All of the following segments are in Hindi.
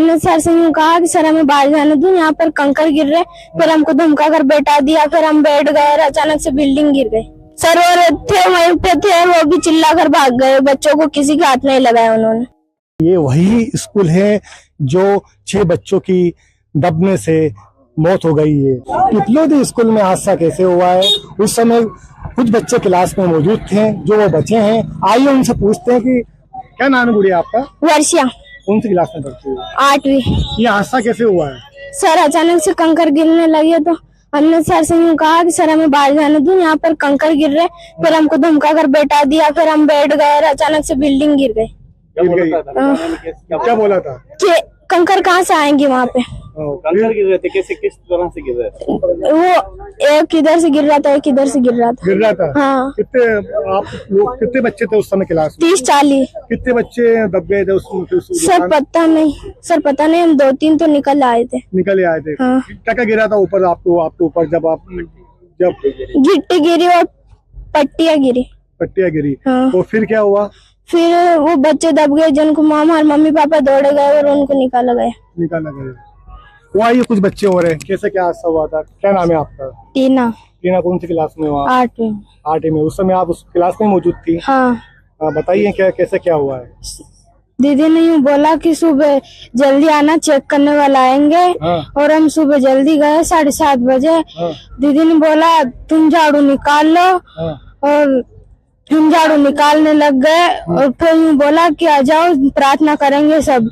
हमने सर से यूँ कहा कि सर हमें बाहर जाने दो, यहाँ पर कंकड़ गिर रहे। फिर हमको धमका कर बैठा दिया, फिर हम बैठ गए और अचानक से बिल्डिंग गिर गई। सर और थे वहीं पे थे, वो भी चिल्ला कर भाग गए, बच्चों को किसी के हाथ नहीं लगाया उन्होंने। ये वही स्कूल है जो 6 बच्चों की दबने से मौत हो गई है। पिपलोदी स्कूल में हादसा कैसे हुआ है, उस समय कुछ बच्चे क्लास में मौजूद थे जो वो बचे हैं। आइए उनसे पूछते हैं कि क्या नाम है गुड़िया आपका? वर्षा। कौन सी क्लास में पढ़ती है? 8वीं। ये हादसा कैसे हुआ है? सर अचानक से कंकड़ गिरने लगे तो हमने सर से यूँ कहा कि सर हमें बाहर जाने दो, यहाँ पर कंकड़ गिर रहे। फिर हमको धमका कर बैठा दिया, फिर हम बैठ गए और अचानक से बिल्डिंग गिर गई। क्या बोला था कि कंकड़ कहाँ से आएंगे वहाँ पे? कंकड़ गिर रहे थे, कैसे किस तरह से गिर रहे थे? वो एक इधर से गिर रहा था, एक इधर से गिर रहा था। हाँ। कितने आप लोग, कितने बच्चे थे उस समय क्लास में? 30-40। कितने बच्चे दब गए थे उसमें? सर पता नहीं, हम 2-3 तो निकल आए थे। हाँ। क्या गिरा था ऊपर आपके ऊपर? जब गिट्टी गिरी और पट्टियाँ गिरी। हाँ। तो फिर क्या हुआ? फिर वो बच्चे दब गए, जिनको हमारे मम्मी पापा दौड़े गए और उनको निकाला गया। वो आइए कुछ बच्चे हो रहे हैं, कैसे क्या हादसा हुआ था? क्या नाम है आपका? टीना। कौन सी क्लास में हुआ? 8वीं में। उस समय आप उस क्लास में मौजूद थी? हाँ। बताइए कैसे क्या हुआ है? दीदी ने यूँ बोला कि सुबह जल्दी आना, चेक करने वाला आएंगे। हाँ। और हम सुबह जल्दी गए 7:30 बजे। हाँ। दीदी ने बोला तुम झाड़ू निकाल लो। हाँ। और हम झाड़ू निकालने लग गए। और फिर यूँ बोला कि आ जाओ प्रार्थना करेंगे सब।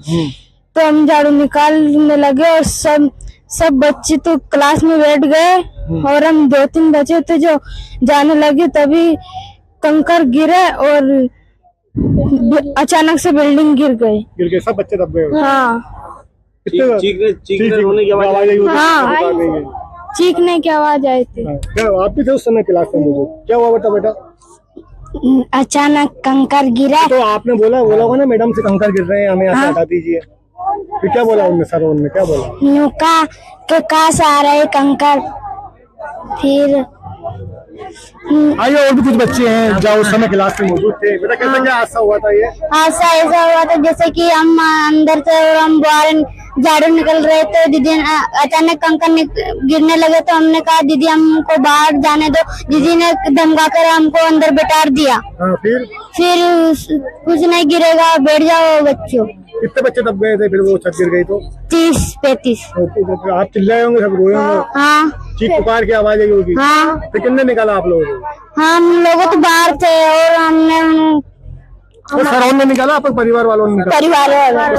तो हम झाड़ू निकालने लगे और सब बच्चे तो क्लास में बैठ गए। और हम 2-3 बच्चे थे जो जाने लगे, तभी कंकड़ गिरे और अचानक से बिल्डिंग गिर गई। सब बच्चे दब गए? हाँ। चीखने होने की आवाज आई? हाँ, चीखने की आवाज आई थी। आप भी थे उस समय क्लास में मौजूद? क्या हुआ बेटा? अचानक कंकड़ गिरा। तो आपने बोला होगा ना मैडम से कंकड़ गिर रहे हैं, हमें यहाँ से हटा दीजिए। फिर क्या बोला उनने क्या बोला? नुका के कहाँ से आ रहे कंकड़। फिर आइए और भी कुछ बच्चे हैं जो उस समय क्लास में मौजूद थे। बेटा कैसे क्या हादसा हुआ था? ये हादसा ऐसा हुआ था जैसे कि हम अंदर से और हम बाहर झाड़ू निकल रहे थे। दीदी अचानक कंकड़ गिरने लगे तो हमने कहा दीदी हमको बाहर जाने दो। दीदी ने धमका कर हमको अंदर बैठा दिया। फिर कुछ नहीं गिरेगा, बैठ जाओ बच्चों। कितने बच्चे दब गए थे फिर वो छत गिर गई तो? 30-35। आप चिल्लाए होंगे, सब रोए होंगे? हाँ। चीख पुकार की आवाज आई होगी? हाँ। तो कितने निकाला आप लोगों को? हम लोगों तो बाहर थे और हमने सर ने निकाला, आपके परिवार वालों ने निकाला? परिवार वाले।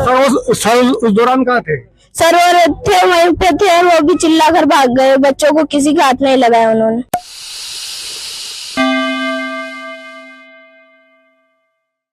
सर उस दौरान कहाँ थे? सर और थे वहीं पे थे, वो भी चिल्ला कर भाग गए, बच्चों को किसी के हाथ नहीं लगाया उन्होंने।